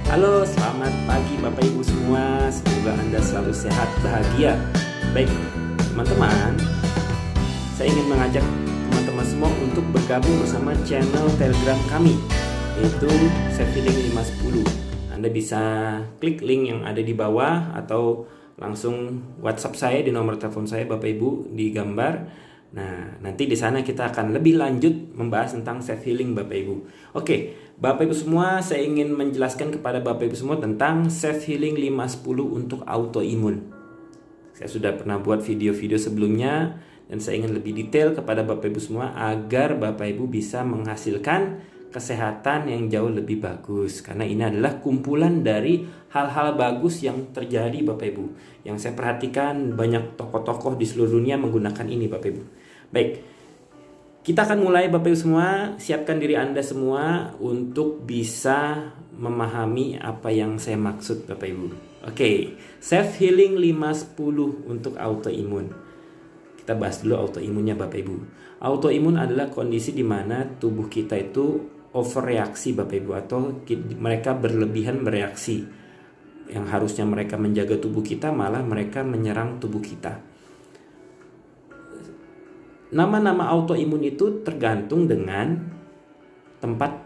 Halo, selamat pagi Bapak Ibu semua. Semoga Anda selalu sehat, bahagia. Baik, teman-teman, saya ingin mengajak teman-teman semua untuk bergabung bersama channel Telegram kami, yaitu Self Healing 510. Anda bisa klik link yang ada di bawah atau langsung WhatsApp saya di nomor telepon saya Bapak Ibu di gambar. Nah, nanti di sana kita akan lebih lanjut membahas tentang self healing Bapak Ibu. Oke, Bapak Ibu semua, saya ingin menjelaskan kepada Bapak Ibu semua tentang self healing 510 untuk autoimun. Saya sudah pernah buat video-video sebelumnya dan saya ingin lebih detail kepada Bapak Ibu semua agar Bapak Ibu bisa menghasilkan kesehatan yang jauh lebih bagus, karena ini adalah kumpulan dari hal-hal bagus yang terjadi Bapak Ibu. Yang saya perhatikan banyak tokoh-tokoh di seluruh dunia menggunakan ini Bapak Ibu. Baik, kita akan mulai Bapak Ibu semua. Siapkan diri Anda semua untuk bisa memahami apa yang saya maksud Bapak Ibu. Oke, self healing 510 untuk autoimun. Kita bahas dulu autoimunnya Bapak Ibu. Autoimun adalah kondisi di mana tubuh kita itu overreaksi Bapak Ibu, atau mereka berlebihan bereaksi. Yang harusnya mereka menjaga tubuh kita, malah mereka menyerang tubuh kita. Nama-nama autoimun itu tergantung dengan tempat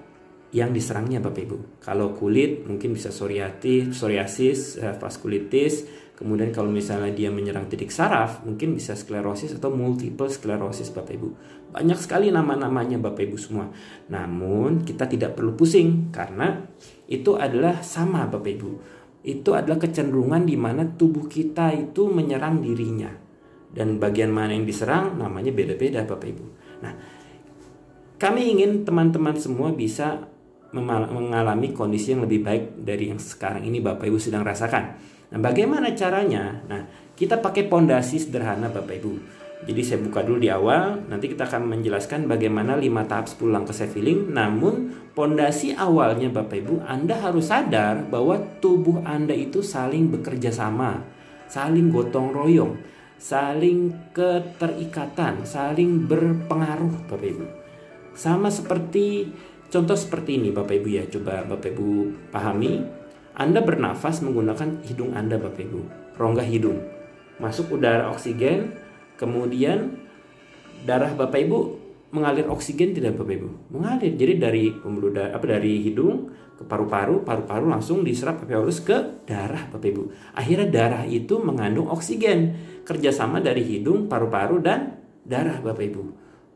yang diserangnya Bapak Ibu. Kalau kulit mungkin bisa psoriasis, vaskulitis. Kemudian kalau misalnya dia menyerang titik saraf, mungkin bisa sklerosis atau multiple sklerosis Bapak Ibu. Banyak sekali nama-namanya Bapak Ibu semua. Namun kita tidak perlu pusing, karena itu adalah sama Bapak Ibu. Itu adalah kecenderungan di mana tubuh kita itu menyerang dirinya. Dan bagian mana yang diserang namanya beda-beda Bapak Ibu. Nah, kami ingin teman-teman semua bisa mengalami kondisi yang lebih baik dari yang sekarang ini Bapak Ibu sedang rasakan. Nah, bagaimana caranya? Nah, kita pakai pondasi sederhana Bapak Ibu. Jadi saya buka dulu di awal, nanti kita akan menjelaskan bagaimana 5 tahap 10 langkah self healing. Namun pondasi awalnya Bapak Ibu, Anda harus sadar bahwa tubuh Anda itu saling bekerja sama, saling gotong royong, saling keterikatan, saling berpengaruh Bapak Ibu. Sama seperti contoh seperti ini Bapak Ibu ya. Coba Bapak Ibu pahami. Anda bernafas menggunakan hidung Anda Bapak Ibu, rongga hidung. Masuk udara oksigen, kemudian darah Bapak Ibu mengalir oksigen tidak Bapak Ibu? Mengalir. Jadi dari pembuluh darah dari hidung ke paru-paru, paru-paru langsung diserap alveolus ke darah Bapak Ibu. Akhirnya darah itu mengandung oksigen. Kerjasama dari hidung, paru-paru dan darah Bapak Ibu.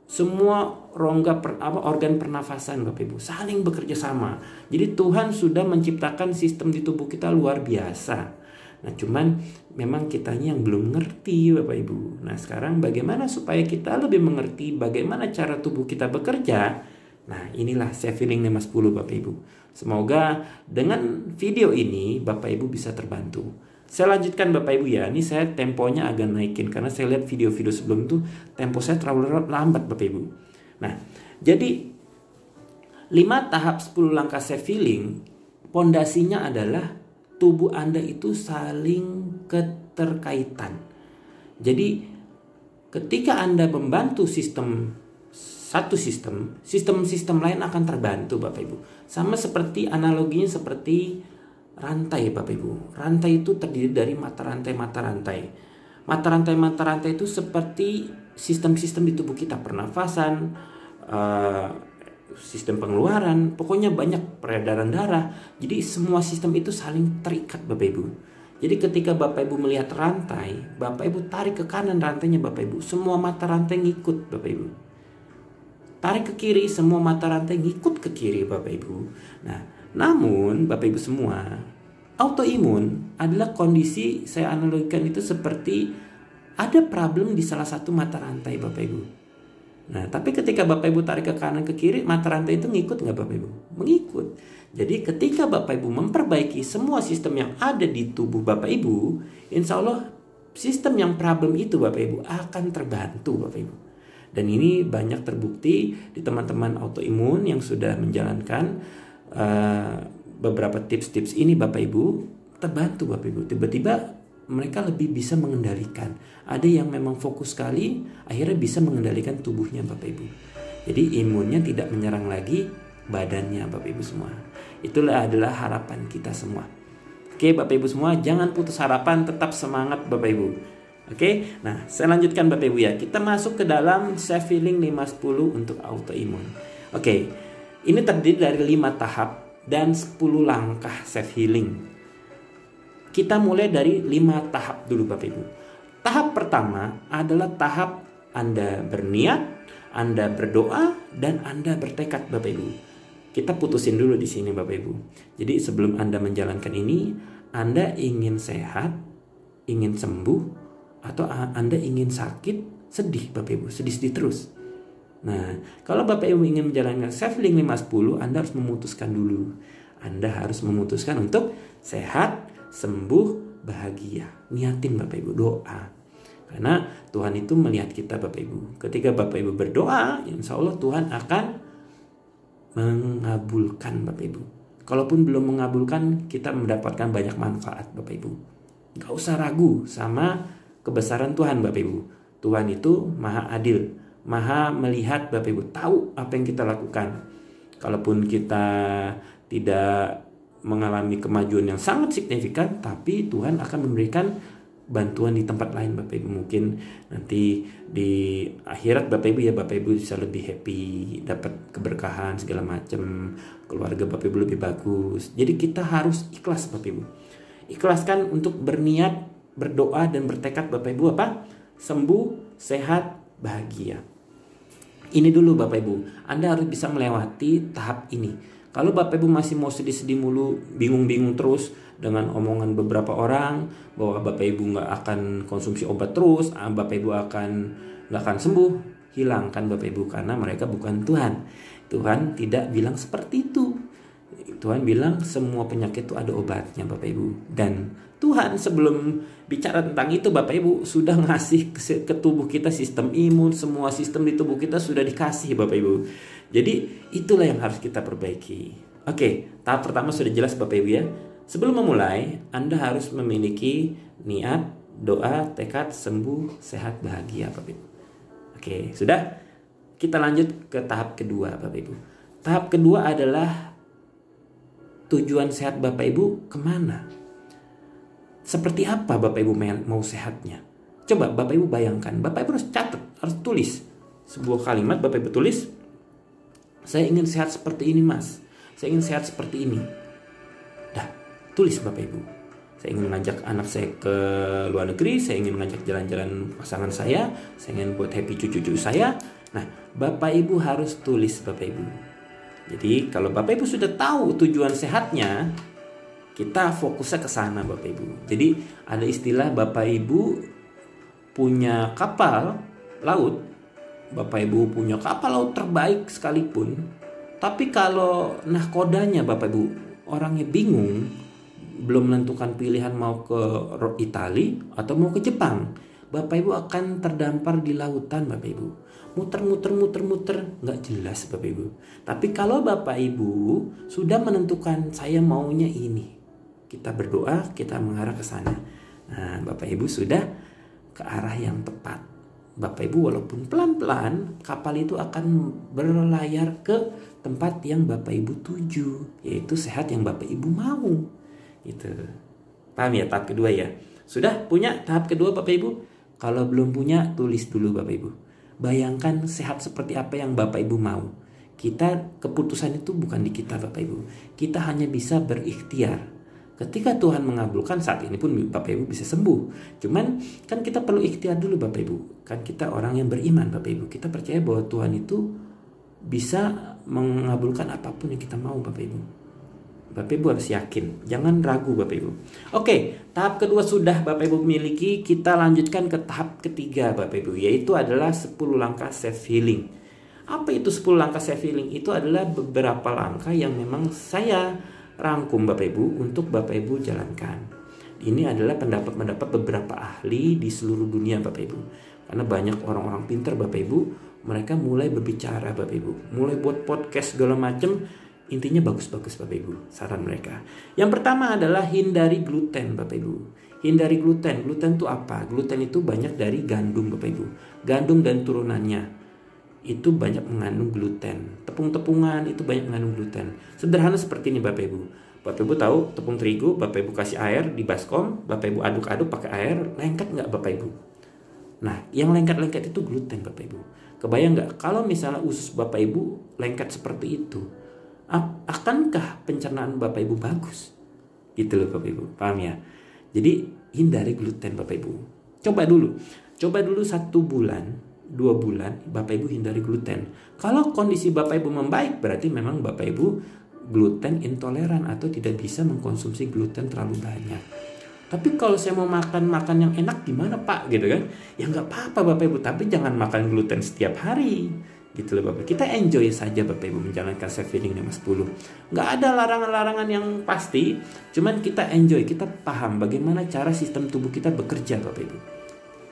Semua rongga organ pernafasan Bapak Ibu saling bekerja sama. Jadi Tuhan sudah menciptakan sistem di tubuh kita luar biasa. Nah, cuman memang kitanya yang belum ngerti Bapak Ibu. Nah, sekarang bagaimana supaya kita lebih mengerti bagaimana cara tubuh kita bekerja? Nah, inilah self healing 510 Bapak Ibu. Semoga dengan video ini Bapak Ibu bisa terbantu. Saya lanjutkan Bapak Ibu ya. Ini saya temponya agak naikin karena saya lihat video-video sebelum itu tempo saya terlalu lambat Bapak Ibu. Nah, jadi 5 tahap 10 langkah self healing, pondasinya adalah tubuh Anda itu saling keterkaitan. Jadi ketika Anda membantu satu sistem lain akan terbantu Bapak Ibu. Sama seperti analoginya seperti rantai Bapak Ibu. Rantai itu terdiri dari mata rantai. Mata rantai itu seperti sistem-sistem di tubuh kita, pernafasan, sistem pengeluaran, pokoknya banyak peredaran darah. Jadi semua sistem itu saling terikat Bapak Ibu. Jadi ketika Bapak Ibu melihat rantai, Bapak Ibu tarik ke kanan rantainya Bapak Ibu, semua mata rantai ngikut Bapak Ibu. Tarik ke kiri, semua mata rantai ngikut ke kiri Bapak Ibu. Nah, namun Bapak Ibu semua, autoimun adalah kondisi, saya analogikan itu seperti ada problem di salah satu mata rantai Bapak Ibu. Nah, tapi ketika Bapak Ibu tarik ke kanan ke kiri, mata rantai itu ngikut nggak Bapak Ibu? Mengikut. Jadi ketika Bapak Ibu memperbaiki semua sistem yang ada di tubuh Bapak Ibu, insya Allah sistem yang problem itu Bapak Ibu akan terbantu Bapak Ibu. Dan ini banyak terbukti di teman-teman autoimun yang sudah menjalankan beberapa tips-tips ini Bapak Ibu, terbantu Bapak Ibu. Tiba-tiba mereka lebih bisa mengendalikan. Ada yang memang fokus sekali, akhirnya bisa mengendalikan tubuhnya Bapak Ibu. Jadi imunnya tidak menyerang lagi badannya Bapak Ibu semua. Itulah adalah harapan kita semua. Oke Bapak Ibu semua, jangan putus harapan, tetap semangat Bapak Ibu. Oke, nah saya lanjutkan Bapak Ibu ya. Kita masuk ke dalam self healing 5-10 untuk autoimun. Oke, ini terdiri dari 5 tahap dan 10 langkah self healing. Kita mulai dari 5 tahap dulu Bapak Ibu. Tahap pertama adalah tahap Anda berniat, Anda berdoa, dan Anda bertekad Bapak Ibu. Kita putusin dulu di sini Bapak Ibu. Jadi sebelum Anda menjalankan ini, Anda ingin sehat, ingin sembuh, atau Anda ingin sakit, sedih Bapak Ibu, sedih-sedih terus. Nah, kalau Bapak Ibu ingin menjalankan self healing 5-10, Anda harus memutuskan dulu. Anda harus memutuskan untuk sehat, sembuh, bahagia. Niatin Bapak Ibu, doa. Karena Tuhan itu melihat kita Bapak Ibu. Ketika Bapak Ibu berdoa, insya Allah Tuhan akan mengabulkan Bapak Ibu. Kalaupun belum mengabulkan, kita mendapatkan banyak manfaat Bapak Ibu. Gak usah ragu sama kebesaran Tuhan Bapak Ibu. Tuhan itu maha adil, maha melihat Bapak Ibu, tahu apa yang kita lakukan. Kalaupun kita tidak mengalami kemajuan yang sangat signifikan, tapi Tuhan akan memberikan bantuan di tempat lain Bapak Ibu. Mungkin nanti di akhirat Bapak Ibu ya, Bapak Ibu bisa lebih happy, dapat keberkahan segala macam, keluarga Bapak Ibu lebih bagus. Jadi kita harus ikhlas Bapak Ibu. Ikhlaskan untuk berniat, berdoa dan bertekad Bapak Ibu apa? Sembuh, sehat, bahagia. Ini dulu Bapak Ibu. Anda harus bisa melewati tahap ini. Kalau Bapak Ibu masih mau sedih-sedih mulu, bingung-bingung terus dengan omongan beberapa orang bahwa Bapak Ibu nggak akan konsumsi obat terus, Bapak Ibu nggak akan sembuh, hilangkan Bapak Ibu, karena mereka bukan Tuhan. Tuhan tidak bilang seperti itu. Tuhan bilang semua penyakit itu ada obatnya Bapak Ibu. Dan Tuhan sebelum bicara tentang itu Bapak Ibu sudah ngasih ke tubuh kita sistem imun, semua sistem di tubuh kita sudah dikasih Bapak Ibu. Jadi itulah yang harus kita perbaiki. Oke, tahap pertama sudah jelas Bapak Ibu ya. Sebelum memulai, Anda harus memiliki niat, doa, tekad, sembuh, sehat, bahagia Bapak Ibu. Oke, sudah? Kita lanjut ke tahap kedua Bapak Ibu. Tahap kedua adalah tujuan sehat Bapak Ibu kemana? Seperti apa Bapak Ibu mau sehatnya? Coba Bapak Ibu bayangkan. Bapak Ibu harus catat, harus tulis sebuah kalimat. Bapak Ibu tulis, saya ingin sehat seperti ini Mas, saya ingin sehat seperti ini. Dah, tulis Bapak Ibu. Saya ingin mengajak anak saya ke luar negeri, saya ingin mengajak jalan-jalan pasangan saya ingin buat happy cucu-cucu saya. Nah, Bapak Ibu harus tulis Bapak Ibu. Jadi kalau Bapak Ibu sudah tahu tujuan sehatnya, kita fokusnya ke sana Bapak Ibu. Jadi ada istilah Bapak Ibu punya kapal laut, Bapak Ibu punya kapal laut terbaik sekalipun, tapi kalau nahkodanya Bapak Ibu orangnya bingung, belum menentukan pilihan mau ke Italia atau mau ke Jepang, Bapak Ibu akan terdampar di lautan Bapak Ibu. Muter, nggak jelas Bapak Ibu. Tapi kalau Bapak Ibu sudah menentukan saya maunya ini, kita berdoa, kita mengarah ke sana. Nah, Bapak Ibu sudah ke arah yang tepat. Bapak Ibu walaupun pelan-pelan, kapal itu akan berlayar ke tempat yang Bapak Ibu tuju, yaitu sehat yang Bapak Ibu mau. Gitu. Paham ya tahap kedua ya? Sudah punya tahap kedua Bapak Ibu? Kalau belum punya, tulis dulu Bapak Ibu. Bayangkan sehat seperti apa yang Bapak Ibu mau. Keputusan itu bukan di kita Bapak Ibu. Kita hanya bisa berikhtiar. Ketika Tuhan mengabulkan, saat ini pun Bapak Ibu bisa sembuh. Cuman kan kita perlu ikhtiar dulu Bapak Ibu. Kan kita orang yang beriman Bapak Ibu. Kita percaya bahwa Tuhan itu bisa mengabulkan apapun yang kita mau Bapak Ibu. Bapak Ibu harus yakin. Jangan ragu Bapak Ibu. Oke, tahap kedua sudah Bapak Ibu miliki. Kita lanjutkan ke tahap ketiga Bapak Ibu. Yaitu adalah 10 langkah self healing. Apa itu 10 langkah self healing? Itu adalah beberapa langkah yang memang saya rangkum Bapak Ibu untuk Bapak Ibu jalankan. Ini adalah pendapat beberapa ahli di seluruh dunia Bapak Ibu. Karena banyak orang-orang pintar Bapak Ibu, mereka mulai berbicara Bapak Ibu, mulai buat podcast segala macam. Intinya bagus-bagus Bapak Ibu saran mereka. Yang pertama adalah hindari gluten Bapak Ibu. Hindari gluten. Gluten itu apa? Gluten itu banyak dari gandum Bapak Ibu. Gandum dan turunannya. itu banyak mengandung gluten. Tepung-tepungan itu banyak mengandung gluten. Sederhana seperti ini Bapak Ibu. Bapak Ibu tahu tepung terigu, Bapak Ibu kasih air di baskom, Bapak Ibu aduk-aduk pakai air, lengket nggak Bapak Ibu? Nah, yang lengket-lengket itu gluten Bapak Ibu. Kebayang nggak kalau misalnya usus Bapak Ibu lengket seperti itu, akankah pencernaan Bapak Ibu bagus? Gitu loh Bapak Ibu, paham ya? Jadi hindari gluten Bapak Ibu. Coba dulu 1 bulan, 2 bulan Bapak Ibu hindari gluten. Kalau kondisi Bapak Ibu membaik, berarti memang Bapak Ibu gluten intoleran atau tidak bisa mengkonsumsi gluten terlalu banyak. Tapi kalau saya mau makan yang enak gimana Pak, gitu kan? Ya nggak apa-apa Bapak Ibu, tapi jangan makan gluten setiap hari, gitu loh Bapak. Kita enjoy saja Bapak Ibu menjalankan self feeding 5-10. Nggak ada larangan-larangan yang pasti, cuman kita enjoy, kita paham bagaimana cara sistem tubuh kita bekerja Bapak Ibu.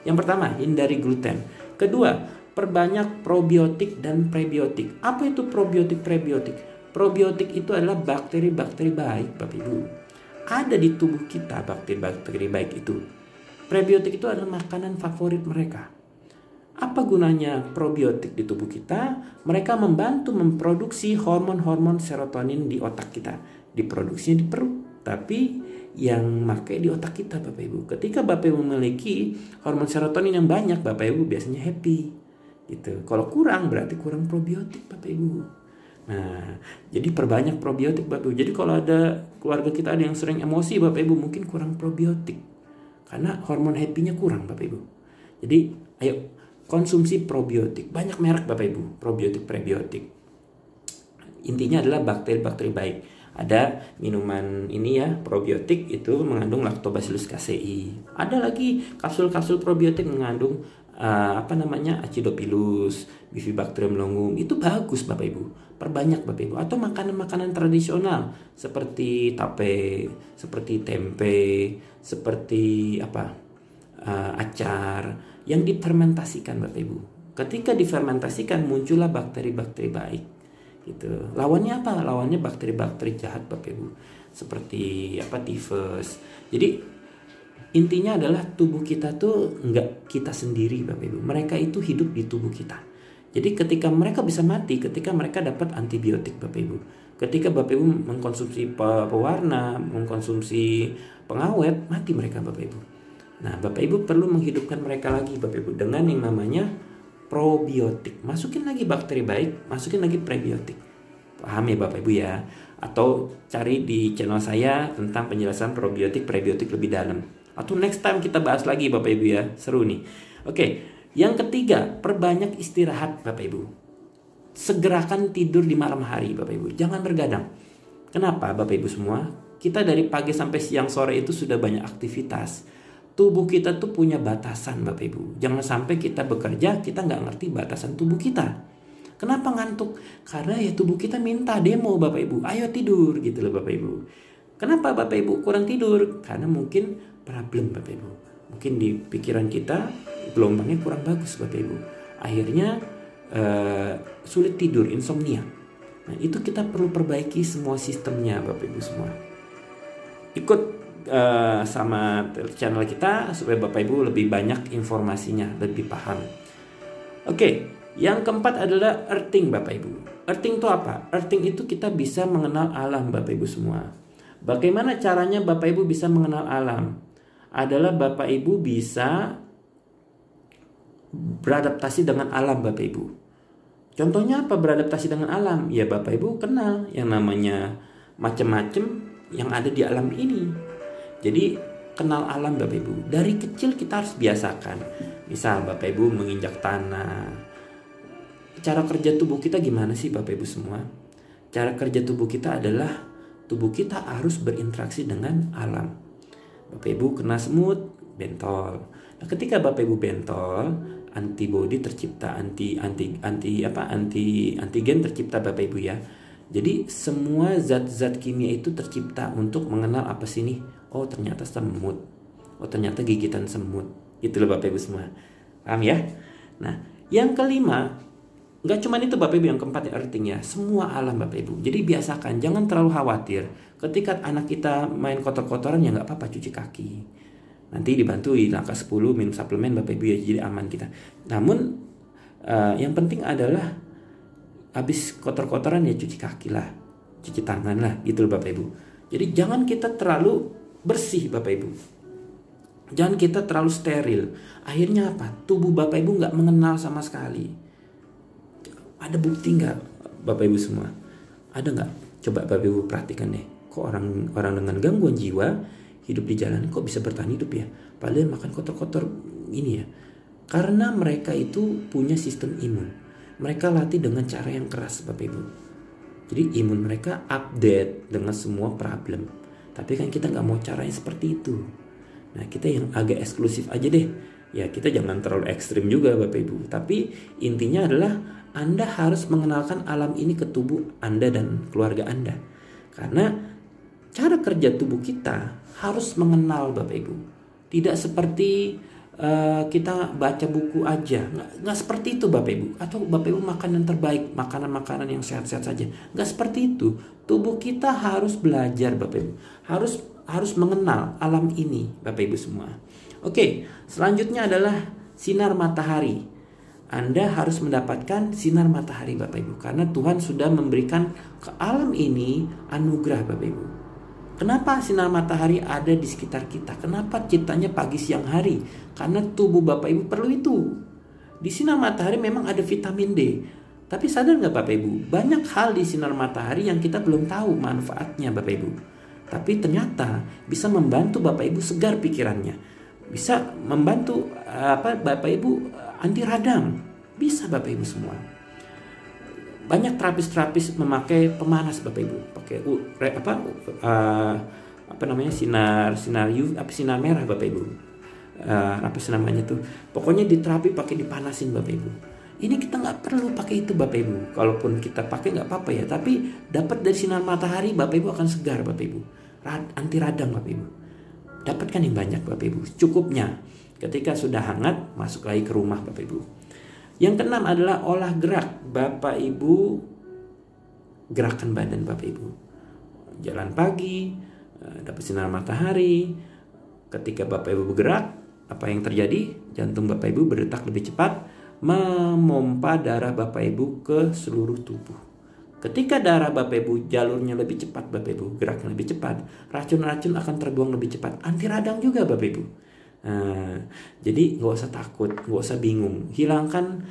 Yang pertama, hindari gluten. Kedua, perbanyak probiotik dan prebiotik. Apa itu probiotik prebiotik? Probiotik itu adalah bakteri-bakteri baik Bapak Ibu. Ada di tubuh kita bakteri-bakteri baik itu. Prebiotik itu adalah makanan favorit mereka. Apa gunanya probiotik di tubuh kita? Mereka membantu memproduksi hormon-hormon serotonin di otak kita. Diproduksinya di perut, tapi yang pakai di otak kita Bapak Ibu. Ketika Bapak Ibu memiliki hormon serotonin yang banyak, Bapak Ibu biasanya happy. Gitu. Kalau kurang berarti kurang probiotik Bapak Ibu. Nah, jadi perbanyak probiotik Bapak Ibu. Jadi kalau ada keluarga kita ada yang sering emosi Bapak Ibu, mungkin kurang probiotik. Karena hormon happy-nya kurang Bapak Ibu. Jadi ayo konsumsi probiotik. Banyak merek Bapak Ibu, probiotik, prebiotik. Intinya adalah bakteri-bakteri baik. Ada minuman ini ya, probiotik itu mengandung Lactobacillus casei. Ada lagi kapsul-kapsul probiotik mengandung Acidopilus, Bifidobacterium longum. Itu bagus Bapak Ibu. Perbanyak Bapak Ibu. Atau makanan-makanan tradisional seperti tape, seperti tempe, seperti acar yang difermentasikan Bapak Ibu. Ketika difermentasikan muncullah bakteri-bakteri baik. Gitu. Lawannya apa? Lawannya bakteri-bakteri jahat Bapak Ibu. Seperti tifus. Jadi intinya adalah tubuh kita tuh nggak kita sendiri Bapak Ibu. Mereka itu hidup di tubuh kita. Jadi ketika mereka bisa mati, ketika mereka dapat antibiotik Bapak Ibu. Ketika Bapak Ibu mengkonsumsi pewarna, mengkonsumsi pengawet, mati mereka Bapak Ibu. Nah Bapak Ibu perlu menghidupkan mereka lagi Bapak Ibu dengan yang namanya probiotik. Masukin lagi bakteri baik, masukin lagi prebiotik. Paham ya Bapak Ibu ya? Atau cari di channel saya tentang penjelasan probiotik, prebiotik lebih dalam. Atau next time kita bahas lagi Bapak Ibu ya. Seru nih. Oke, yang ketiga, perbanyak istirahat Bapak Ibu. Segerakan tidur di malam hari Bapak Ibu. Jangan bergadang. Kenapa Bapak Ibu semua? Kita dari pagi sampai siang sore itu sudah banyak aktivitas. Tubuh kita tuh punya batasan Bapak Ibu. Jangan sampai kita bekerja, kita nggak ngerti batasan tubuh kita. Kenapa ngantuk? Karena ya tubuh kita minta demo Bapak Ibu. Ayo tidur gitu loh Bapak Ibu. Kenapa Bapak Ibu kurang tidur? Karena mungkin problem Bapak Ibu. Mungkin di pikiran kita gelombangnya kurang bagus Bapak Ibu. Akhirnya sulit tidur, insomnia. Nah itu kita perlu perbaiki semua sistemnya Bapak Ibu semua. Ikut sama channel kita supaya Bapak Ibu lebih banyak informasinya, lebih paham. Oke, yang keempat adalah earthing Bapak Ibu. Earthing itu apa? Earthing itu kita bisa mengenal alam Bapak Ibu semua. Bagaimana caranya Bapak Ibu bisa mengenal alam? Adalah Bapak Ibu bisa beradaptasi dengan alam Bapak Ibu. Contohnya apa beradaptasi dengan alam? Ya Bapak Ibu kenal yang namanya macam-macam yang ada di alam ini. Jadi kenal alam Bapak Ibu. Dari kecil kita harus biasakan. Misal Bapak Ibu menginjak tanah. Cara kerja tubuh kita gimana sih Bapak Ibu semua? Cara kerja tubuh kita adalah tubuh kita harus berinteraksi dengan alam. Bapak Ibu kena semut, bentol. Nah, ketika Bapak Ibu bentol, antibodi tercipta, antigen tercipta Bapak Ibu ya. Jadi semua zat-zat kimia itu tercipta untuk mengenal apa sih nih? Oh ternyata semut. Oh ternyata gigitan semut. Gitu loh Bapak Ibu semua. Paham ya? Nah yang kelima, nggak cuma itu Bapak Ibu, yang keempat ya earthing ya. Semua alam Bapak Ibu. Jadi biasakan, jangan terlalu khawatir. Ketika anak kita main kotor-kotoran ya nggak apa-apa, cuci kaki. Nanti dibantu di langkah 10 minum suplemen Bapak Ibu ya, jadi aman kita. Namun Yang penting adalah habis kotor-kotoran ya cuci kaki lah, cuci tangan lah gitu loh Bapak Ibu. Jadi jangan kita terlalu bersih Bapak Ibu, jangan kita terlalu steril. Akhirnya apa? Tubuh Bapak Ibu nggak mengenal sama sekali. Ada bukti nggak Bapak Ibu semua? Ada nggak? Coba Bapak Ibu perhatikan deh. Kok orang dengan gangguan jiwa hidup di jalan kok bisa bertahan hidup ya? Padahal makan kotor-kotor ini ya. Karena mereka itu punya sistem imun. Mereka latih dengan cara yang keras Bapak Ibu. Jadi imun mereka update dengan semua problem. Tapi kan kita nggak mau caranya seperti itu. Nah kita yang agak eksklusif aja deh. Ya kita jangan terlalu ekstrim juga Bapak Ibu. Tapi intinya adalah Anda harus mengenalkan alam ini ke tubuh Anda dan keluarga Anda. Karena cara kerja tubuh kita harus mengenal Bapak Ibu. Tidak seperti kita baca buku aja. Nggak seperti itu Bapak Ibu. Atau Bapak Ibu makan yang terbaik, makanan-makanan yang sehat-sehat saja. Nggak seperti itu. Tubuh kita harus belajar Bapak Ibu. Harus mengenal alam ini Bapak Ibu semua. Oke, selanjutnya adalah sinar matahari. Anda harus mendapatkan sinar matahari Bapak Ibu. Karena Tuhan sudah memberikan ke alam ini anugerah Bapak Ibu. Kenapa sinar matahari ada di sekitar kita? Kenapa ciptanya pagi siang hari? Karena tubuh Bapak Ibu perlu itu. Di sinar matahari memang ada vitamin D. Tapi sadar nggak Bapak Ibu? Banyak hal di sinar matahari yang kita belum tahu manfaatnya Bapak Ibu. Tapi ternyata bisa membantu Bapak Ibu segar pikirannya. Bisa membantu Bapak Ibu anti radang. Bisa Bapak Ibu semua. Banyak terapis memakai pemanas Bapak Ibu, pakai sinar UV, sinar merah Bapak Ibu. Apa sih namanya tuh? Pokoknya di terapi pakai dipanasin Bapak Ibu. Ini kita nggak perlu pakai itu Bapak Ibu. Kalaupun kita pakai nggak apa-apa ya, tapi dapat dari sinar matahari Bapak Ibu akan segar Bapak Ibu. Anti radang Bapak Ibu. Dapatkan yang banyak Bapak Ibu, cukupnya. Ketika sudah hangat, masuk lagi ke rumah Bapak Ibu. Yang keenam adalah olah gerak Bapak Ibu. Gerakan badan Bapak Ibu. Jalan pagi, dapat sinar matahari. Ketika Bapak Ibu bergerak, apa yang terjadi? Jantung Bapak Ibu berdetak lebih cepat, memompa darah Bapak Ibu ke seluruh tubuh. Ketika darah Bapak Ibu jalurnya lebih cepat Bapak Ibu, geraknya lebih cepat, racun-racun akan terbuang lebih cepat. Anti radang juga Bapak Ibu. Jadi nggak usah takut, nggak usah bingung. Hilangkan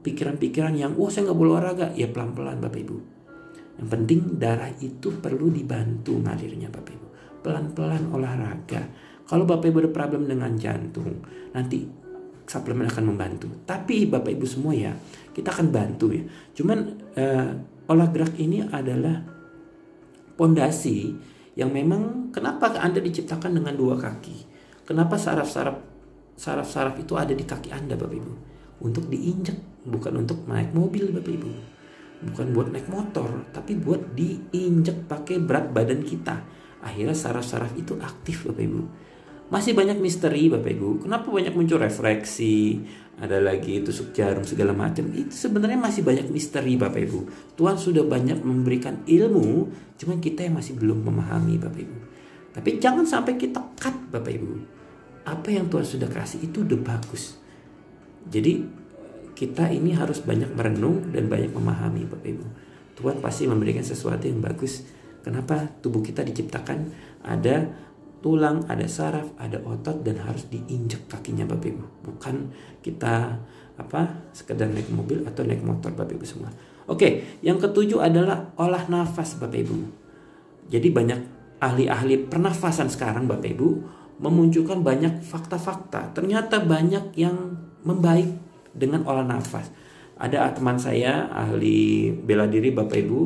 pikiran-pikiran yang saya nggak boleh olahraga. Ya pelan-pelan Bapak Ibu. Yang penting darah itu perlu dibantu ngalirnya Bapak Ibu. Pelan-pelan olahraga. Kalau Bapak Ibu ada problem dengan jantung, nanti suplemen akan membantu. Tapi Bapak Ibu semua ya, kita akan bantu ya. Cuman olah gerak ini adalah pondasi yang memang kenapa Anda diciptakan dengan dua kaki? Kenapa saraf-saraf itu ada di kaki Anda Bapak Ibu? Untuk diinjek, bukan untuk naik mobil Bapak Ibu. Bukan buat naik motor, tapi buat diinjek pakai berat badan kita. Akhirnya saraf-saraf itu aktif Bapak Ibu. Masih banyak misteri Bapak Ibu. Kenapa banyak muncul refleksi? Ada lagi tusuk jarum segala macam. Itu sebenarnya masih banyak misteri Bapak Ibu. Tuhan sudah banyak memberikan ilmu, cuman kita yang masih belum memahami Bapak Ibu. Tapi jangan sampai kita cut Bapak Ibu. Apa yang Tuhan sudah kasih itu udah bagus. Jadi kita ini harus banyak merenung dan banyak memahami Bapak Ibu. Tuhan pasti memberikan sesuatu yang bagus. Kenapa tubuh kita diciptakan ada tulang, ada saraf, ada otot, dan harus diinjek kakinya Bapak Ibu. Bukan kita sekedar naik mobil atau naik motor Bapak Ibu semua. Oke, yang ketujuh adalah olah nafas Bapak Ibu. Jadi banyak ahli-ahli pernafasan sekarang Bapak Ibu memunculkan banyak fakta-fakta. Ternyata banyak yang membaik dengan olah nafas. Ada teman saya ahli bela diri Bapak Ibu.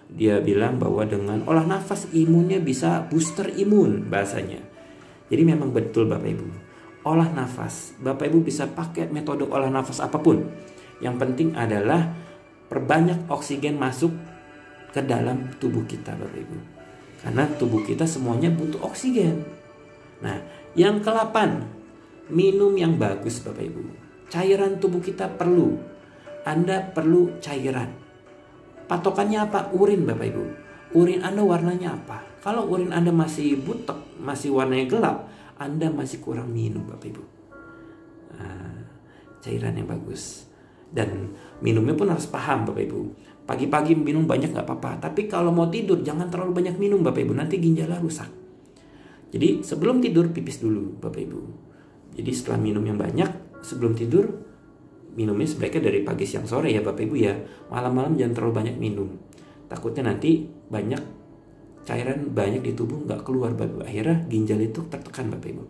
Dia bilang bahwa dengan olah nafas imunnya bisa booster imun bahasanya. Jadi memang betul Bapak Ibu. Olah nafas, Bapak Ibu bisa pakai metode olah nafas apapun. Yang penting adalah perbanyak oksigen masuk ke dalam tubuh kita Bapak Ibu. Karena tubuh kita semuanya butuh oksigen. Nah, yang ke-8, minum yang bagus Bapak Ibu. Cairan tubuh kita perlu. Anda perlu cairan. Patokannya apa? Urin Bapak Ibu. Urin Anda warnanya apa? Kalau urin Anda masih butek, masih warnanya gelap, Anda masih kurang minum Bapak Ibu. cairan yang bagus. Dan minumnya pun harus paham Bapak Ibu. Pagi-pagi minum banyak nggak apa-apa, tapi kalau mau tidur jangan terlalu banyak minum Bapak Ibu, nanti ginjalnya rusak. Jadi sebelum tidur pipis dulu Bapak Ibu. Jadi setelah minum yang banyak, sebelum tidur minumnya sebaiknya dari pagi siang sore ya Bapak Ibu ya. Malam-malam jangan terlalu banyak minum. Takutnya nanti banyak cairan banyak di tubuh nggak keluar Bapak Ibu. Akhirnya ginjal itu tertekan Bapak Ibu.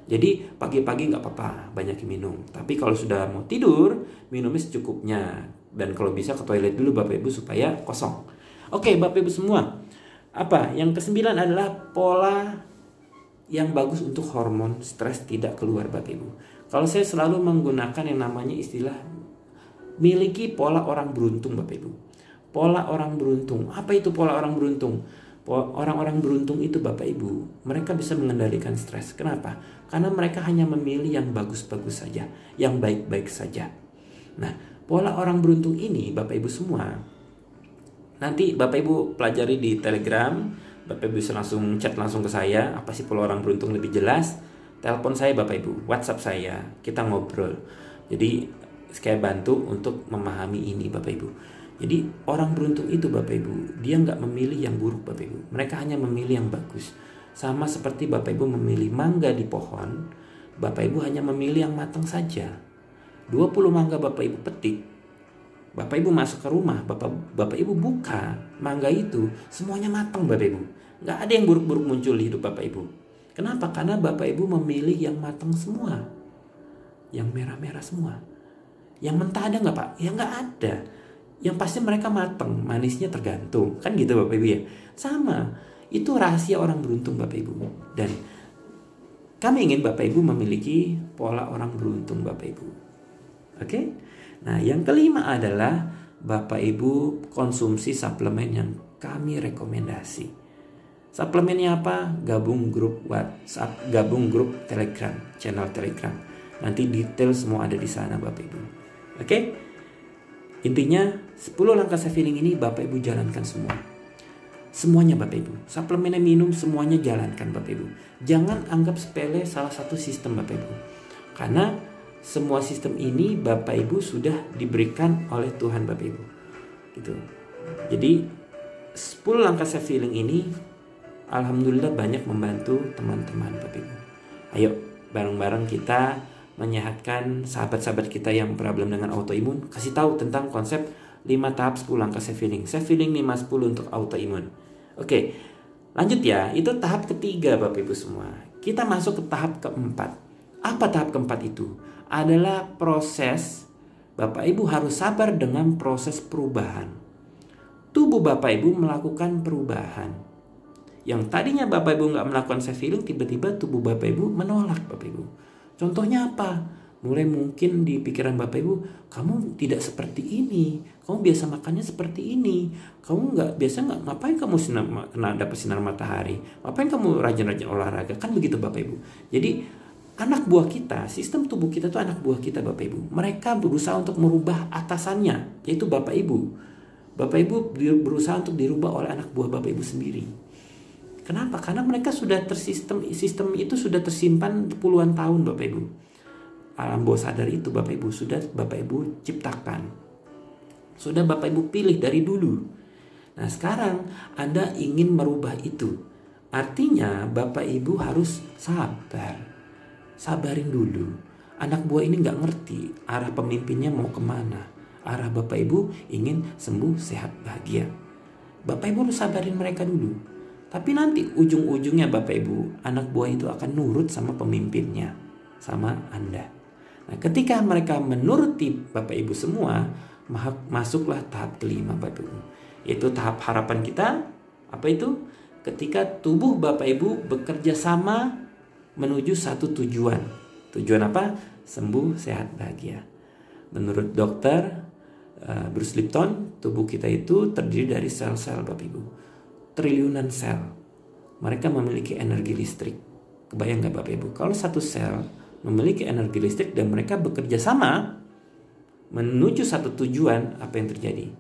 Jadi pagi-pagi nggak apa-apa banyak minum. Tapi kalau sudah mau tidur, minumnya secukupnya. Dan kalau bisa ke toilet dulu Bapak Ibu supaya kosong. Oke Bapak Ibu semua. Apa? Yang ke-9 adalah pola yang bagus untuk hormon stres tidak keluar Bapak Ibu. Kalau saya selalu menggunakan yang namanya istilah miliki pola orang beruntung Bapak Ibu. Pola orang beruntung. Apa itu pola orang beruntung? Orang-orang beruntung itu Bapak Ibu, mereka bisa mengendalikan stres. Kenapa? Karena mereka hanya memilih yang bagus-bagus saja, yang baik-baik saja. Nah, pola orang beruntung ini Bapak Ibu semua, nanti Bapak Ibu pelajari di Telegram. Bapak Ibu bisa langsung chat langsung ke saya, apa sih pola orang beruntung lebih jelas. Telepon saya Bapak Ibu, WhatsApp saya, kita ngobrol. Jadi saya bantu untuk memahami ini Bapak Ibu. Jadi orang beruntung itu Bapak Ibu, dia nggak memilih yang buruk Bapak Ibu. Mereka hanya memilih yang bagus. Sama seperti Bapak Ibu memilih mangga di pohon, Bapak Ibu hanya memilih yang matang saja. 20 mangga Bapak Ibu petik, Bapak Ibu masuk ke rumah, Bapak Ibu buka mangga itu, semuanya matang Bapak Ibu. Nggak ada yang buruk-buruk muncul di hidup Bapak Ibu. Kenapa? Karena Bapak Ibu memilih yang matang semua. Yang merah-merah semua. Yang mentah ada nggak Pak? Ya nggak ada. Yang pasti mereka matang, manisnya tergantung. Kan gitu Bapak Ibu ya. Sama, itu rahasia orang beruntung Bapak Ibu. Dan kami ingin Bapak Ibu memiliki pola orang beruntung Bapak Ibu. Oke? Nah yang kelima adalah Bapak Ibu konsumsi suplemen yang kami rekomendasi. Suplemennya apa? Gabung grup WhatsApp, gabung grup Telegram, channel Telegram. Nanti detail semua ada di sana Bapak Ibu. Oke? Intinya 10 langkah self healing ini Bapak Ibu jalankan semua. Semuanya Bapak Ibu. Suplemen yang minum semuanya jalankan Bapak Ibu. Jangan anggap sepele salah satu sistem Bapak Ibu. Karena semua sistem ini Bapak Ibu sudah diberikan oleh Tuhan Bapak Ibu. Gitu. Jadi 10 langkah self healing ini alhamdulillah banyak membantu teman-teman Bapak Ibu. Ayo bareng-bareng kita menyehatkan sahabat-sahabat kita yang problem dengan autoimun. Kasih tahu tentang konsep 5 tahap 10 langkah self healing. Self healing 5-10 untuk autoimun. Oke, lanjut ya. Itu tahap ketiga Bapak Ibu semua. Kita masuk ke tahap keempat. Apa tahap keempat itu? Adalah proses Bapak Ibu harus sabar dengan proses perubahan. Tubuh Bapak Ibu melakukan perubahan. Yang tadinya Bapak Ibu nggak melakukan self healing, tiba-tiba tubuh Bapak Ibu menolak Bapak Ibu. Contohnya apa? Mulai mungkin di pikiran Bapak Ibu, kamu tidak seperti ini, kamu biasa makannya seperti ini, kamu ngapain kamu kena dapat sinar matahari, ngapain kamu rajin-rajin olahraga, kan begitu Bapak Ibu. Jadi anak buah kita, sistem tubuh kita itu anak buah kita Bapak Ibu. Mereka berusaha untuk merubah atasannya, yaitu Bapak Ibu. Bapak Ibu berusaha untuk dirubah oleh anak buah Bapak Ibu sendiri. Kenapa? Karena mereka sudah sistem itu sudah tersimpan puluhan tahun Bapak Ibu. Alam bawah sadar itu Bapak Ibu sudah Bapak Ibu ciptakan. Sudah Bapak Ibu pilih dari dulu. Nah sekarang Anda ingin merubah itu. Artinya Bapak Ibu harus sabar. Sabarin dulu. Anak buah ini nggak ngerti arah pemimpinnya mau kemana. Arah Bapak Ibu ingin sembuh, sehat, bahagia. Bapak Ibu harus sabarin mereka dulu. Tapi nanti ujung-ujungnya Bapak Ibu, anak buah itu akan nurut sama pemimpinnya, sama Anda. Nah, ketika mereka menuruti Bapak Ibu semua, masuklah tahap kelima Bapak Ibu. Yaitu tahap harapan kita, apa itu? Ketika tubuh Bapak Ibu bekerja sama menuju satu tujuan. Tujuan apa? Sembuh, sehat, bahagia. Menurut dokter Bruce Lipton, tubuh kita itu terdiri dari sel-sel Bapak Ibu. Triliunan sel. Mereka memiliki energi listrik. Kebayang gak Bapak Ibu? Kalau satu sel memiliki energi listrik dan mereka bekerja sama menuju satu tujuan, apa yang terjadi?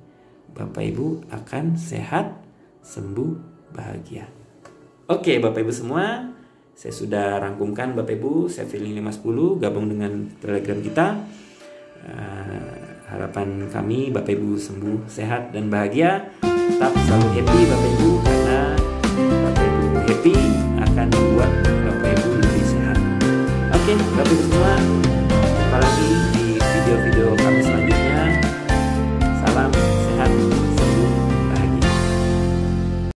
Bapak Ibu akan sehat, sembuh, bahagia. Oke Bapak Ibu semua, saya sudah rangkumkan Bapak Ibu, self healing 510, gabung dengan Telegram kita. Harapan kami Bapak Ibu sembuh, sehat dan bahagia, tetap selalu happy Bapak Ibu, karena Bapak Ibu happy